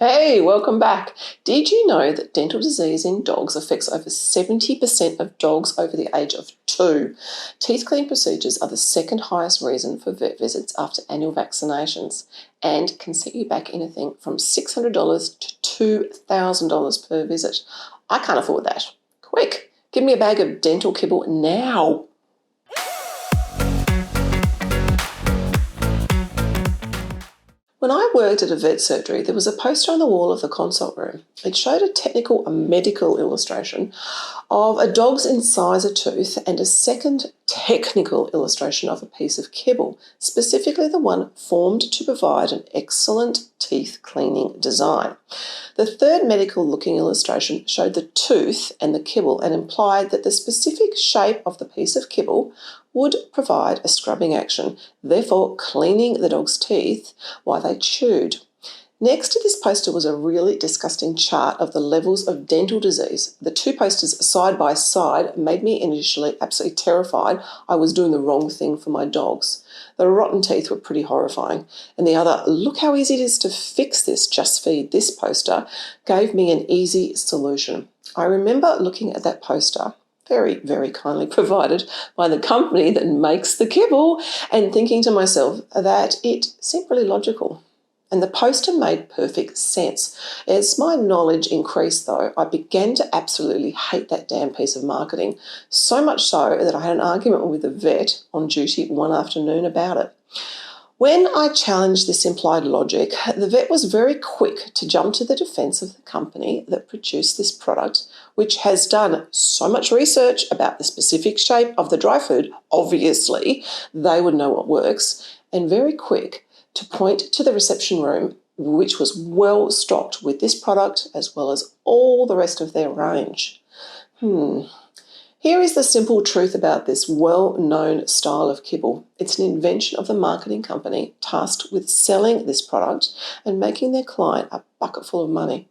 Hey, welcome back. Did you know that dental disease in dogs affects over 70% of dogs over the age of 2? Teeth cleaning procedures are the second highest reason for vet visits after annual vaccinations and can set you back anything from $600 to $2,000 per visit. I can't afford that. Quick, give me a bag of dental kibble now. When I worked at a vet surgery, there was a poster on the wall of the consult room. It showed a medical illustration of a dog's incisor tooth and a second technical illustration of a piece of kibble, specifically the one formed to provide an excellent teeth cleaning design. The third medical-looking illustration showed the tooth and the kibble and implied that the specific shape of the piece of kibble would provide a scrubbing action, therefore cleaning the dog's teeth while they chewed. Next to this poster was a really disgusting chart of the levels of dental disease. The two posters side by side made me initially absolutely terrified I was doing the wrong thing for my dogs. The rotten teeth were pretty horrifying, and the other, look how easy it is to fix this, just feed this poster, gave me an easy solution. I remember looking at that poster, very, very kindly provided by the company that makes the kibble, and thinking to myself that it seemed really logical. And the poster made perfect sense. As my knowledge increased, though, I began to absolutely hate that damn piece of marketing, so much so that I had an argument with the vet on duty one afternoon about it. When I challenged this implied logic, the vet was very quick to jump to the defense of the company that produced this product, which has done so much research about the specific shape of the dry food. Obviously, they would know what works, and very quick to point to the reception room, which was well stocked with this product as well as all the rest of their range. Here is the simple truth about this well-known style of kibble. It's an invention of the marketing company tasked with selling this product and making their client a bucket full of money.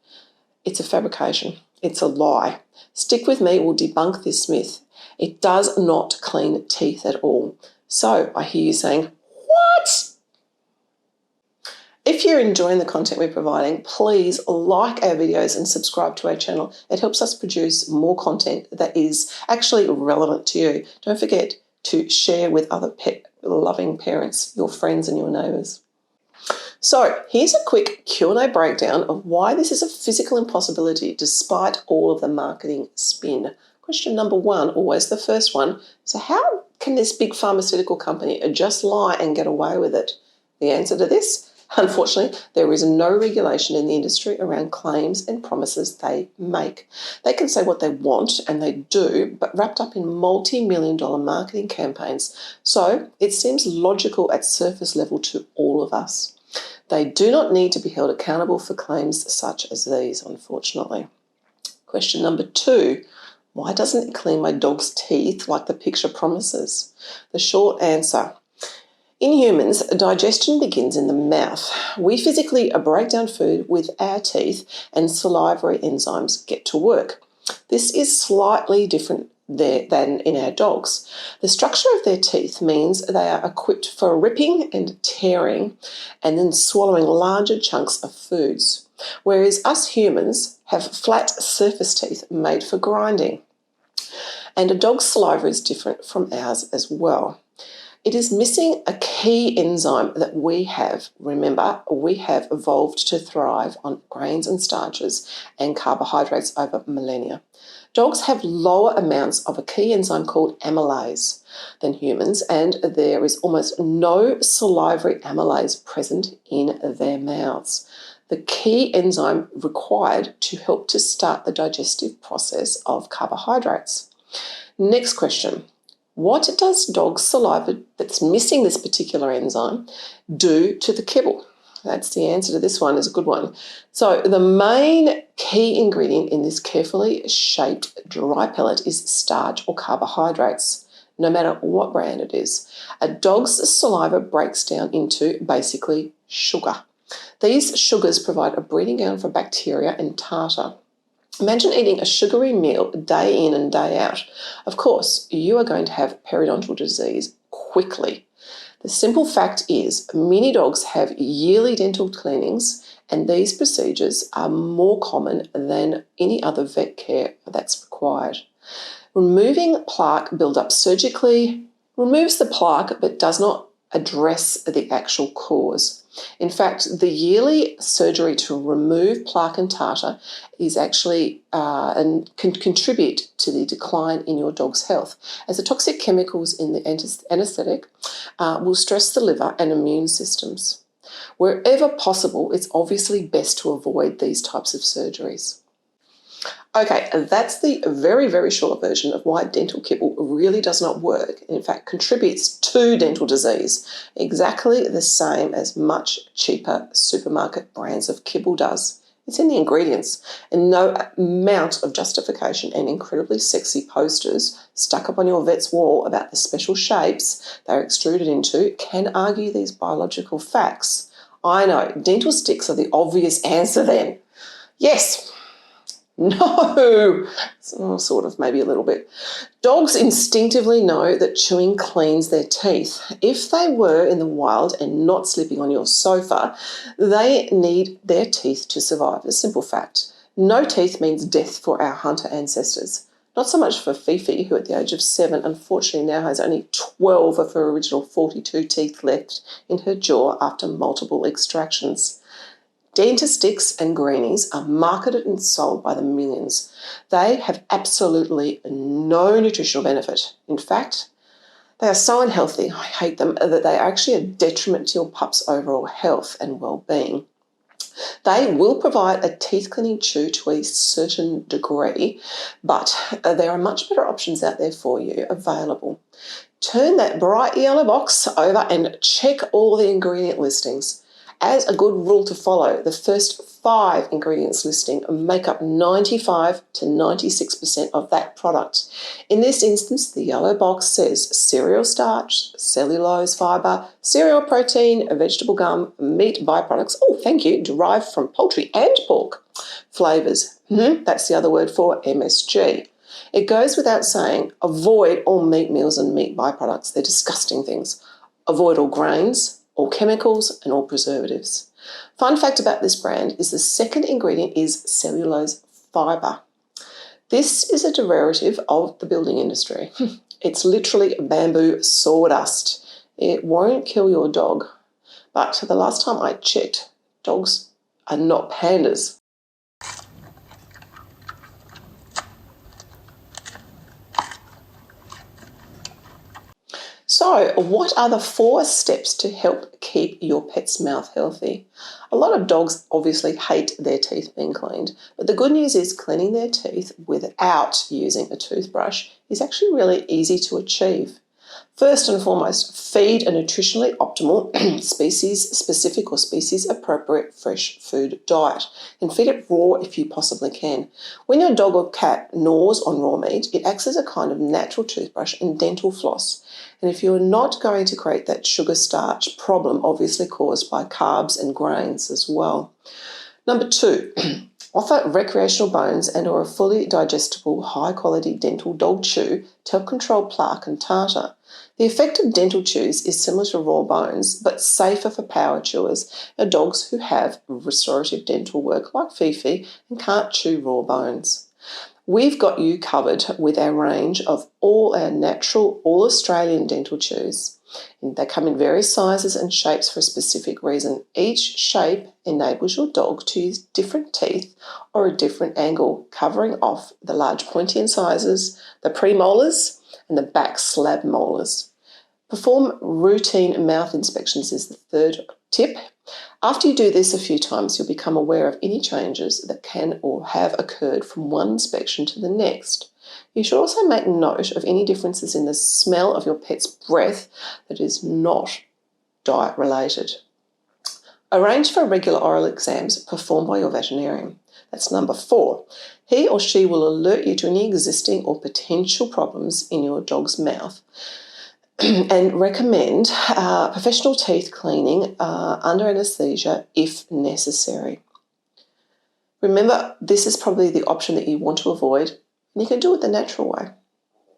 It's a fabrication. It's a lie. Stick with me, we'll debunk this myth. It does not clean teeth at all. So I hear you saying, what? If you're enjoying the content we're providing, please like our videos and subscribe to our channel. It helps us produce more content that is actually relevant to you. Don't forget to share with other pet-loving parents, your friends and your neighbours. So here's a quick Q&A breakdown of why this is a physical impossibility despite all of the marketing spin. Question number one, always the first one. So how can this big pharmaceutical company just lie and get away with it? The answer to this? Unfortunately, there is no regulation in the industry around claims and promises they make. They can say what they want, and they do, but wrapped up in multi-million-dollar marketing campaigns. So it seems logical at surface level to all of us. They do not need to be held accountable for claims such as these, unfortunately. Question number two. Why doesn't it clean my dog's teeth like the picture promises? The short answer. In humans, digestion begins in the mouth. We physically break down food with our teeth and salivary enzymes get to work. This is slightly different than in our dogs. The structure of their teeth means they are equipped for ripping and tearing and then swallowing larger chunks of foods, whereas us humans have flat surface teeth made for grinding. And a dog's saliva is different from ours as well. It is missing a key enzyme that we have. Remember, we have evolved to thrive on grains and starches and carbohydrates over millennia. Dogs have lower amounts of a key enzyme called amylase than humans, and there is almost no salivary amylase present in their mouths. The key enzyme required to help to start the digestive process of carbohydrates. Next question. What does dog's saliva that's missing this particular enzyme do to the kibble? That's the answer to this one, is a good one. So the main key ingredient in this carefully shaped dry pellet is starch or carbohydrates, no matter what brand it is. A dog's saliva breaks down into basically sugar. These sugars provide a breeding ground for bacteria and tartar. Imagine eating a sugary meal day in and day out. Of course, you are going to have periodontal disease quickly. The simple fact is many dogs have yearly dental cleanings and these procedures are more common than any other vet care that's required. Removing plaque buildup surgically removes the plaque but does not address the actual cause. In fact, the yearly surgery to remove plaque and tartar is actually and can contribute to the decline in your dog's health, as the toxic chemicals in the anaesthetic will stress the liver and immune systems. Wherever possible, it's obviously best to avoid these types of surgeries. Okay, that's the very, very short version of why dental kibble really does not work, and in fact contributes to dental disease, exactly the same as much cheaper supermarket brands of kibble does. It's in the ingredients, and no amount of justification and incredibly sexy posters stuck up on your vet's wall about the special shapes they're extruded into can argue these biological facts. I know, dental sticks are the obvious answer then. Yes. No, sort of, maybe a little bit. Dogs instinctively know that chewing cleans their teeth. If they were in the wild and not sleeping on your sofa, they need their teeth to survive. A simple fact. No teeth means death for our hunter ancestors. Not so much for Fifi, who at the age of 7 unfortunately now has only 12 of her original 42 teeth left in her jaw after multiple extractions. Dentasticks and greenies are marketed and sold by the millions. They have absolutely no nutritional benefit. In fact, they are so unhealthy, I hate them, that they are actually a detriment to your pup's overall health and well-being. They will provide a teeth cleaning chew to a certain degree, but there are much better options out there for you available. Turn that bright yellow box over and check all the ingredient listings. As a good rule to follow, the first 5 ingredients listing make up 95 to 96% of that product. In this instance, the yellow box says cereal starch, cellulose fibre, cereal protein, vegetable gum, meat byproducts, oh thank you, derived from poultry and pork. Flavours, that's the other word for MSG. It goes without saying, avoid all meat meals and meat byproducts. They're disgusting things. Avoid all grains, all chemicals and all preservatives. Fun fact about this brand is the second ingredient is cellulose fibre. This is a derivative of the building industry. It's literally bamboo sawdust. It won't kill your dog, but the last time I checked, dogs are not pandas. So, what are the 4 steps to help keep your pet's mouth healthy? A lot of dogs obviously hate their teeth being cleaned, but the good news is cleaning their teeth without using a toothbrush is actually really easy to achieve. First and foremost, feed a nutritionally optimal, species-specific or species-appropriate fresh food diet, and feed it raw if you possibly can. When your dog or cat gnaws on raw meat, it acts as a kind of natural toothbrush and dental floss. And if you're not going to create that sugar starch problem obviously caused by carbs and grains as well. Number 2, offer recreational bones and or a fully digestible, high-quality dental dog chew to help control plaque and tartar. The effect of dental chews is similar to raw bones, but safer for power chewers and dogs who have restorative dental work like Fifi and can't chew raw bones. We've got you covered with our range of all our natural, all Australian dental chews. They come in various sizes and shapes for a specific reason. Each shape enables your dog to use different teeth or a different angle, covering off the large pointy incisors, the premolars, and the back slab molars. Perform routine mouth inspections is the 3rd tip. After you do this a few times, you'll become aware of any changes that can or have occurred from one inspection to the next. You should also make note of any differences in the smell of your pet's breath that is not diet related. Arrange for regular oral exams performed by your veterinarian. That's number 4. He or she will alert you to any existing or potential problems in your dog's mouth and recommend professional teeth cleaning under anaesthesia if necessary. Remember, this is probably the option that you want to avoid, and you can do it the natural way.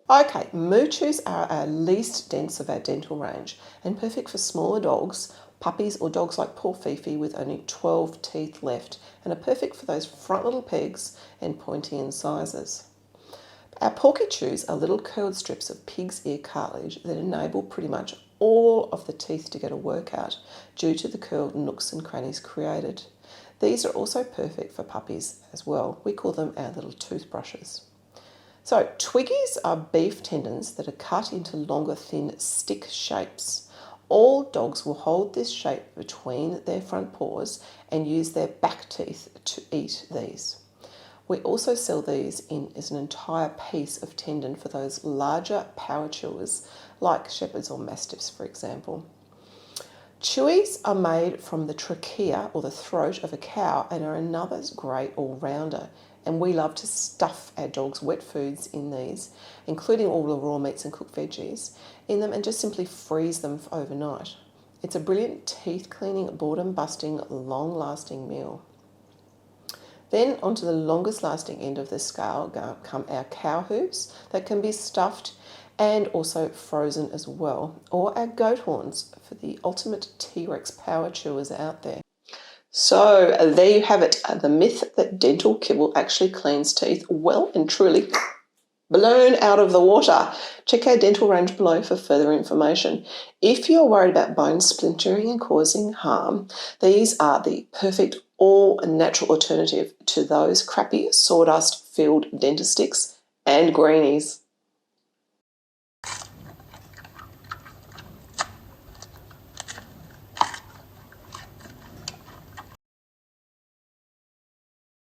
Okay, moo chews are our least dense of our dental range and perfect for smaller dogs, Puppies or dogs like poor Fifi with only 12 teeth left and are perfect for those front little pegs and pointy incisors. Our porky chews are little curled strips of pig's ear cartilage that enable pretty much all of the teeth to get a workout due to the curled nooks and crannies created. These are also perfect for puppies as well. We call them our little toothbrushes. So twiggies are beef tendons that are cut into longer, thin stick shapes. All dogs will hold this shape between their front paws and use their back teeth to eat these. We also sell these in as an entire piece of tendon for those larger power chewers like shepherds or mastiffs, for example. Chewies are made from the trachea or the throat of a cow and are another great all-rounder. And we love to stuff our dogs' wet foods in these, including all the raw meats and cooked veggies, in them and just simply freeze them for overnight. It's a brilliant teeth-cleaning, boredom-busting, long-lasting meal. Then onto the longest lasting end of the scale come our cow hooves that can be stuffed and also frozen as well, or our goat horns for the ultimate T-Rex power chewers out there. So there you have it, the myth that dental kibble actually cleans teeth well and truly blown out of the water. Check our dental range below for further information. If you're worried about bone splintering and causing harm, these are the perfect all-natural alternative to those crappy sawdust-filled dentist sticks and greenies.